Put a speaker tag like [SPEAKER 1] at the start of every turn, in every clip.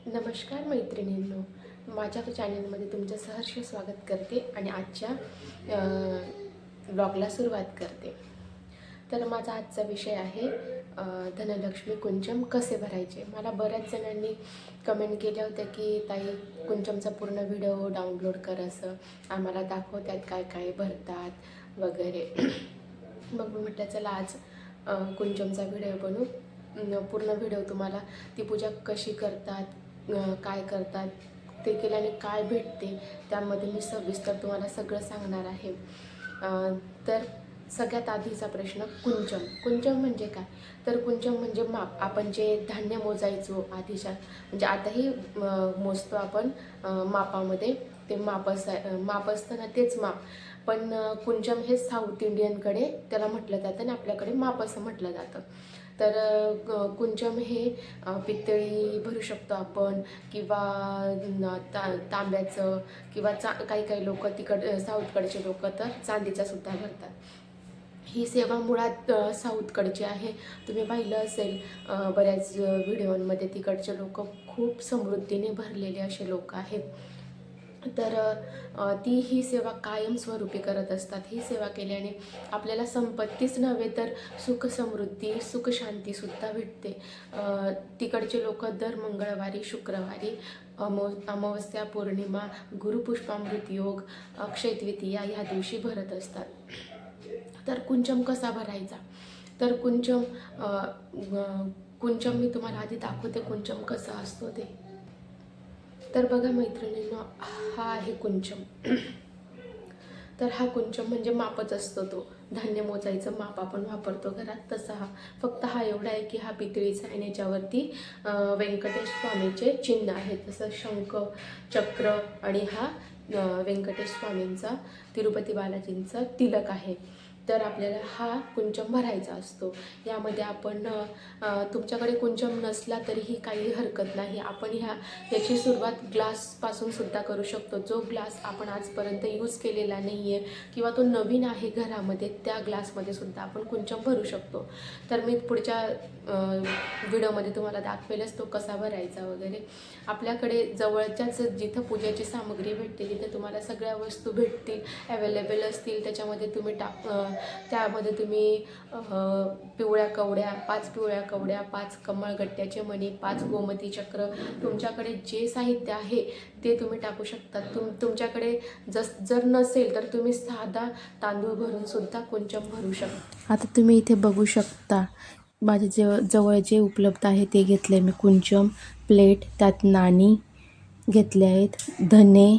[SPEAKER 1] नमस्कार मैत्रिणींनो, माझ्या चॅनलमध्ये तुमचं सहर्ष स्वागत करते आणि आजच्या ब्लॉगला सुरुवात करते. तर माझा आजचा विषय आहे धनलक्ष्मी कुंचम कसे भरायचे. मला बऱ्याच जणांनी कमेंट केल्या होत्या की ताई कुंचमचा पूर्ण व्हिडिओ डाउनलोड कर, असं आम्हाला दाखवतात काय काय भरतात वगैरे. मग मी म्हटलं चला आज कुंचमचा व्हिडिओ बनवू. पूर्ण व्हिडिओ तुम्हाला ती पूजा कशी करतात, काय करतात, ते केल्याने काय भेटते, त्यामध्ये मी सविस्तर तुम्हाला सगळं सांगणार आहे. तर सगळ्यात आधीचा प्रश्न, कुंचम. कुंचम म्हणजे काय? तर कुंचम म्हणजे माप. आपण जे धान्य मोजायचो आधीच्या, म्हणजे आताही मोजतो आपण मापामध्ये. ते माप माप असतं ना, तेच माप. पण कुंचम हे साऊथ इंडियनकडे त्याला म्हटलं जातं आणि आपल्याकडे माप असं म्हटलं जातं. तर कुंचम हे पितळी भरू शकतो आपण, किंवा तांब्याचं, किंवा काही काही लोक साऊथकडचे लोक तर चांदीचा सुद्धा भरतात. ही सेवा मुळात साऊथकडची आहे. तुम्ही पाहिलं असेल बऱ्याच व्हिडिओमध्ये, तिकडचे लोक खूप समृद्धीने भरलेले असे लोक आहेत. तर ती ही सेवा कायमस्वरूपी करत असतात. ही सेवा केल्याने आपल्याला संपत्तीच नव्हे तर सुख समृद्धी, सुख शांतीसुद्धा भेटते. तिकडचे लोक दर मंगळवारी, शुक्रवारी, अमावस्या, पौर्णिमा, गुरुपुष्पामृत योग, अक्षय तृतीया ह्या दिवशी भरत असतात. तर कुंचम कसा भरायचा? तर कुंचम मी तुम्हाला आधी दाखवते कुंचम कसा असतो ते. तर बघा मैत्रिणींनो, हा आहे कुंचम. तर हा कुंचम म्हणजे मापच असतो. तो धान्य मोजायचं माप आपण वापरतो घरात, तसा हा. फक्त हा एवढा आहे की हा पितळीचा आहे आणि याच्यावरती व्यंकटेश स्वामीचे चिन्ह आहे. तसं शंख, चक्र आणि हा व्यंकटेश स्वामींचा, तिरुपती बालाजींचा तिलक आहे. तर आपल्याला हा कुंचम भरायचा असतो. यामध्ये आपण तुमच्याकडे कुंचम नसला तरीही काही हरकत नाही. आपण याची सुरुवात ग्लासपासून सुद्धा करू शकतो. जो ग्लास आपण आजपर्यंत यूज केलेला नाही आहे किंवा तो नवीन आहे घरामध्ये, त्या ग्लासमध्ये सुद्धा आपण कुंचम भरू शकतो. तर मी पुढच्या व्हिडिओमध्ये तुम्हाला दाखवेलच तो कसा भरायचा वगैरे. आपल्याकडे जवळच्याच जिथं पूजेची सामग्री भेटते तिथे तुम्हाला सगळ्या वस्तू भेटतील, अवेलेबल असतील. त्यामध्ये तुम्ही पिवळ्या कवड्या, 5 पिवळ्या कवड्या, 5 कमळगट्ट्याचे मणी, 5 गोमती चक्र, तुमच्याकडे जे साहित्य आहे ते तुम्ही टाकू शकता. तुमच्याकडे जर नसेल तर तुम्ही साधा तांदूळ भरून सुद्धा कुंचम भरू शकता. आता तुम्ही इथे बघू शकता माझ्या जवळ जे उपलब्ध आहे ते घेतले मी. कुंचम, प्लेट, त्यात नाणी घेतले आहेत, धने,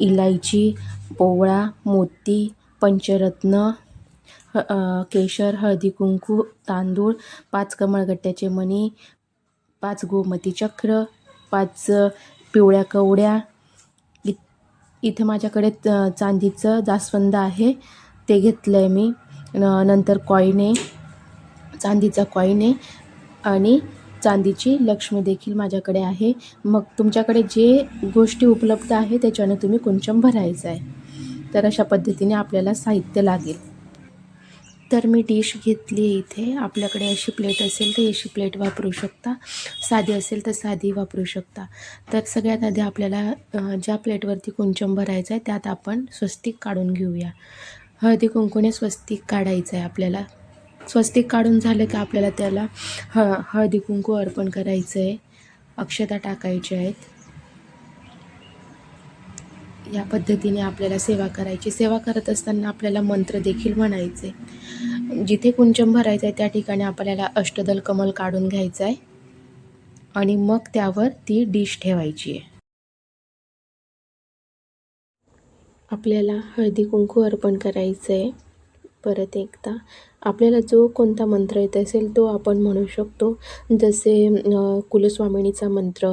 [SPEAKER 1] इलायची, पोवळा, मोती, पंचरत्न, केशर, हळदी कुंकू, तांदूळ, 5 कमळगट्ट्याचे मणी, 5 गोमती चक्र, 5 पिवळ्या कवड्या. इथे माझ्याकडे चांदीचं जास्वंद आहे, ते घेतलं आहे मी. नंतर कॉईन, चांदीचा कॉईन आहे, आणि चांदीची लक्ष्मी देखील माझ्याकडे आहे. मग तुमच्याकडे जे गोष्टी उपलब्ध आहे त्याच्याने तुम्ही कुंचम भरायचं आहे. तर अशा पद्धतीने आपल्याला साहित्य लागेल. तर मी डिश घेतली इथे. आपल्याकडे अशी प्लेट असेल तर अशी प्लेट वापरू शकता, साधी असेल तर साधी वापरू शकता. तर सगळ्यात आधी आपल्याला ज्या प्लेटवरती कुंचम भरायचं आहे त्यात आपण स्वस्तिक काढून घेऊया. हळदी कुंकूने स्वस्तिक काढायचं आहे आपल्याला. स्वस्तिक काढून झालं की आपल्याला त्याला हळदी कुंकू अर्पण करायचं आहे, अक्षता टाकायच्या आहेत. या पद्धतीने आपल्याला सेवा करायची. सेवा करत असताना आपल्याला मंत्र देखील म्हणायचे. जिथे कुंचम भरायचं आहे त्या ठिकाणी आपल्याला अष्टदल कमल काढून घ्यायचं आहे आणि मग त्यावर ती डिश ठेवायची आहे. आपल्याला हळदी कुंकू अर्पण करायचं आहे. परत एकदा आपल्याला जो कोणता मंत्र येत असेल तो आपण म्हणू शकतो. जसे कुलस्वामिनीचा मंत्र,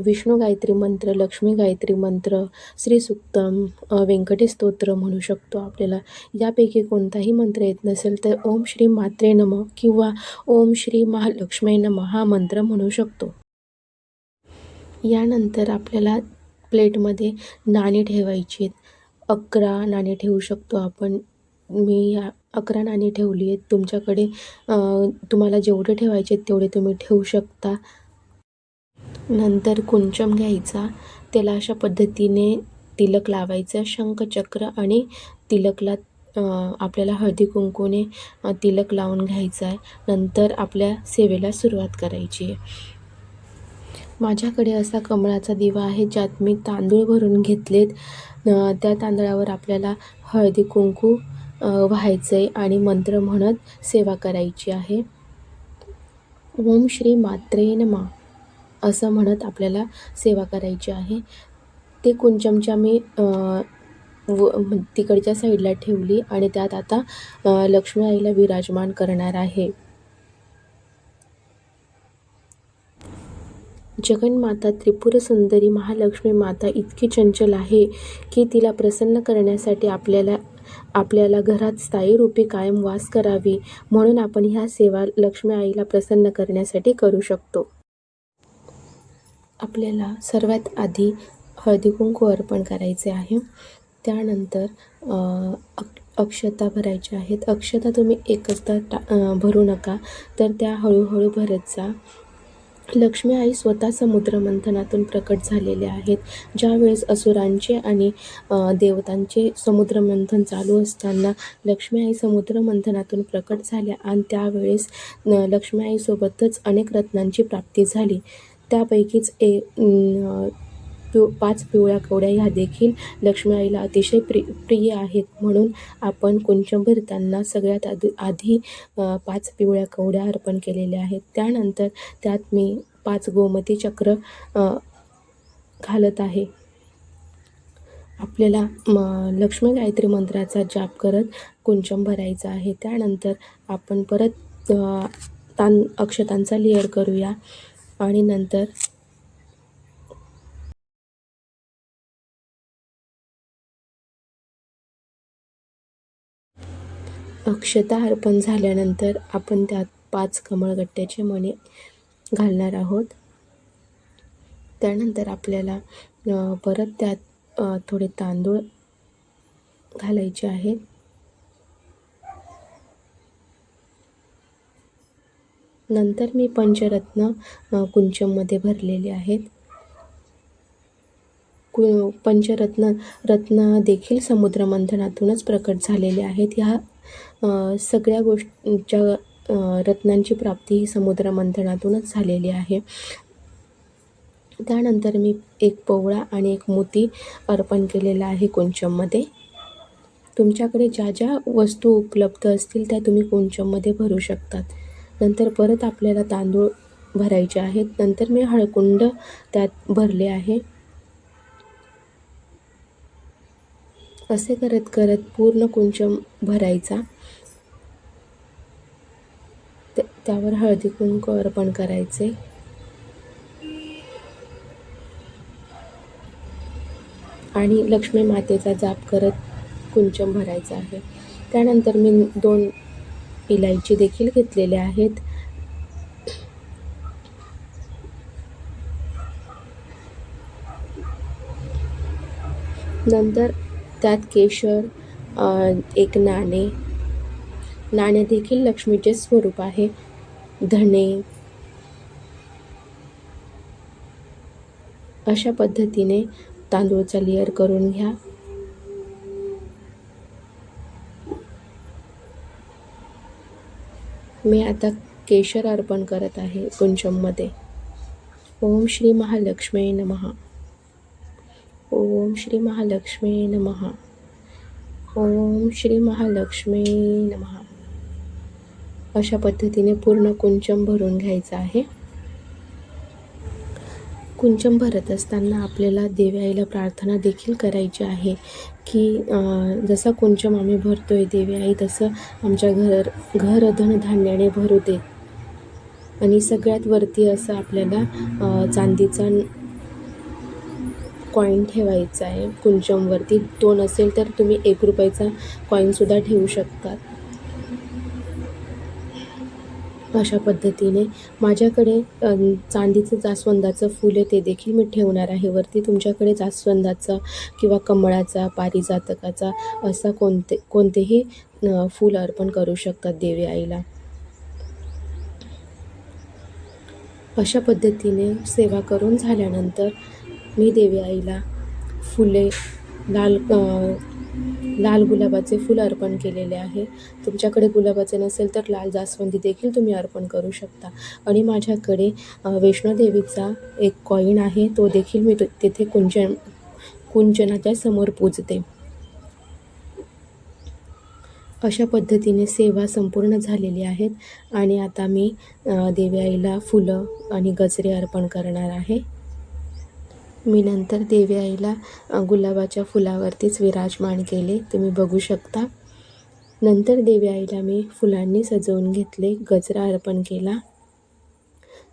[SPEAKER 1] विष्णू गायत्री मंत्र, लक्ष्मी गायत्री मंत्र, श्रीसूक्तम, व्यंकटेश स्तोत्र म्हणू शकतो. आपल्याला यापैकी कोणताही मंत्र येत नसेल तर ओम श्री मात्रे नमः किंवा ओम श्री महालक्ष्मी नमः हा मंत्र म्हणू शकतो. यानंतर आपल्याला प्लेटमध्ये नाणी ठेवायची आहेत. 11 नाणी ठेवू शकतो आपण. मी 11 नाणी ठेवली आहेत. तुमच्याकडे तुम्हाला जेवढे ठेवायचे आहेत तेवढे तुम्ही ठेवू शकता. नंतर कुंचम घ्यायचा, त्याला अशा पद्धतीने तिलक लावायचं. शंखचक्र आणि तिलकला आपल्याला हळदी कुंकूने तिलक लावून घ्यायचं आहे. नंतर आपल्या सेवेला सुरुवात करायची आहे. माझ्याकडे असा कमळाचा दिवा आहे ज्यात मी तांदूळ भरून घेतलेत. त्या तांदळावर आपल्याला हळदी कुंकू व्हायचं आहे आणि मंत्र म्हणत सेवा करायची आहे. ओम श्री मात्रे नमः असं म्हणत आपल्याला सेवा करायची आहे. ते कुंचमच्या मी तिकडच्या साईडला ठेवली आणि त्यात आता लक्ष्मी आईला विराजमान करणार आहे. जगन्माता त्रिपुर सुंदरी महालक्ष्मी माता इतकी चंचल आहे की तिला प्रसन्न करण्यासाठी आपल्याला घरात स्थायी रूपी कायम वास करावी, म्हणून आपण ह्या सेवा लक्ष्मी आईला प्रसन्न करण्यासाठी करू शकतो. आपल्याला सर्वात आधी हळदी कुंकू अर्पण करायचे आहे. त्यानंतर अक्षता भरायच्या आहेत. अक्षता तुम्ही एकचदा भरू नका, तर त्या हळूहळू भरत जा. लक्ष्मी आई स्वतः समुद्र मंथनातून प्रकट झालेल्या आहेत. ज्यावेळेस असुरांचे आणि देवतांचे समुद्र मंथन चालू असताना लक्ष्मी आई समुद्र मंथनातून प्रकट झाल्या आणि त्यावेळेस लक्ष्मी आईसोबतच अनेक रत्नांची प्राप्ती झाली. त्यापैकीच 5 पिवळ्या कवड्या ह्या देखील लक्ष्मी आईला अतिशय प्रिय आहेत. म्हणून आपण कुंचम भरताना सगळ्यात आधी 5 पिवळ्या कवड्या अर्पण केलेल्या आहेत. त्यानंतर त्यात मी 5 गोमती चक्र घालत आहे. आपल्याला लक्ष्मी गायत्री मंत्राचा जाप करत कुंचम भरायचा आहे. त्यानंतर आपण परत अक्षतांचा लेअर करूया आणि नंतर अक्षता अर्पण झाल्यानंतर आपण त्यात 5 कमळगट्ट्याचे मणी घालणार आहोत. त्यानंतर आपल्याला परत त्यात थोडे तांदूळ घालायचे आहेत. नंतर मी पंचरत्न कुंचममध्ये भरलेले आहेत. रत्न देखील समुद्र मंथनातूनच प्रकट झालेले आहेत. ह्या सगळ्या गोष्टींच्या रत्नांची प्राप्ती ही समुद्र मंथनातूनच झालेली आहे. त्यानंतर मी एक पवळा आणि एक मोती अर्पण केलेला आहे कुंचममध्ये. तुमच्याकडे ज्या ज्या वस्तू उपलब्ध असतील त्या तुम्ही कुंचममध्ये भरू शकतात. नंतर परत आपल्याला तांदूळ भरायचे आहेत. नंतर मी हळकुंड त्यात भरले आहे. असे करत करत पूर्ण कुंचम भरायचा. त्यावर हळदी कुंकू अर्पण करायचे. आणि लक्ष्मी मातेचा जाप करत कुंचम भरायचा आहे. त्यानंतर मी 2 इलायची देखील घेतलेल्या आहेत. नंतर त्यात केशर, एक नाणे देखील लक्ष्मीचे स्वरूप आहे. धणे अशा पद्धतीने तांदूळचा लेअर करून घ्या. मी आता केशर अर्पण करत आहे कुंचममध्ये. ओम श्री महालक्ष्मी नमः. ओम श्री महालक्ष्मी नमः. ओम श्री महालक्ष्मी नमः. अशा पद्धतीने पूर्ण कुंचम भरून घ्यायचं आहे. कुंचम भरत असताना आपल्याला देवी आईला प्रार्थना देखील करायची आहे की जसा कुंचम आम्ही भरतोय देवी आई, तसं आमच्या घर धनधान्याने भरू दे. आणि सगळ्यात वरती असं आपल्याला चांदीचा कॉईन ठेवायचा आहे कुंचमवरती. 2 असेल तर तुम्ही 1 रुपयाचा कॉईनसुद्धा ठेवू शकता. अशा पद्धतीने माझ्याकडे चांदीचं जास्वंदाचं फूल आहे, ते देखील मी ठेवणार आहे वरती. तुमच्याकडे जास्वंदाचा किंवा कमळाचा, पारिजातकाचा असा कोणतेही फूल अर्पण करू शकतात देवी आईला. अशा पद्धतीने सेवा करून झाल्यानंतर मी देवी आईला फुले लाल गुलाबाचे फूल अर्पण केलेले आहे. तुमच्याकडे गुलाबाचे नसेल तर लाल जास्वंदी देखील तुम्ही अर्पण करू शकता. आणि माझ्याकडे वैष्णोदेवीचा एक कॉईन आहे, तो देखील मी तिथे कुंचनाच्या समोर पूजते. अशा पद्धतीने सेवा संपूर्ण झालेली आहेत आणि आता मी देवी आईला फुलं आणि गजरे अर्पण करणार आहे. मी नंतर देवी आईला गुलाबाच्या फुलावरतीच विराजमान केले, तुम्ही बघू शकता. नंतर देवी आईला मी फुलांनी सजवून घेतले, गजरा अर्पण केला.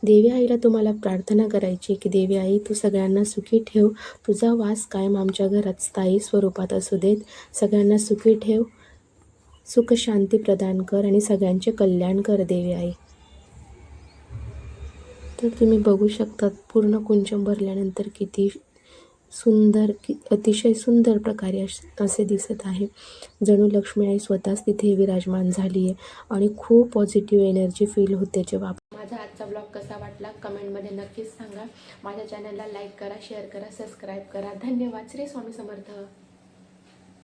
[SPEAKER 1] देवी आईला तुम्हाला प्रार्थना करायची की देवी आई, तू सगळ्यांना सुखी ठेव, तुझा वास कायम आमच्या घरात स्थायी स्वरूपात असू देत, सगळ्यांना सुखी ठेव, सुख शांती प्रदान कर आणि सगळ्यांचे कल्याण कर देवी आई. तर तुम्ही बघू शकता पूर्ण कुंचम भरल्यानंतर किती सुंदर, अतिशय सुंदर प्रकारे असे दिसत आहे. जणू लक्ष्मी आई स्वतःच तिथे विराजमान झाली आहे आणि खूप पॉझिटिव्ह एनर्जी फील होते जेव्हा. माझा आजचा ब्लॉग कसा वाटला कमेंटमध्ये नक्कीच सांगा. माझ्या चॅनलला लाईक करा, शेअर करा, सबस्क्राईब करा. धन्यवाद. श्री स्वामी समर्थ.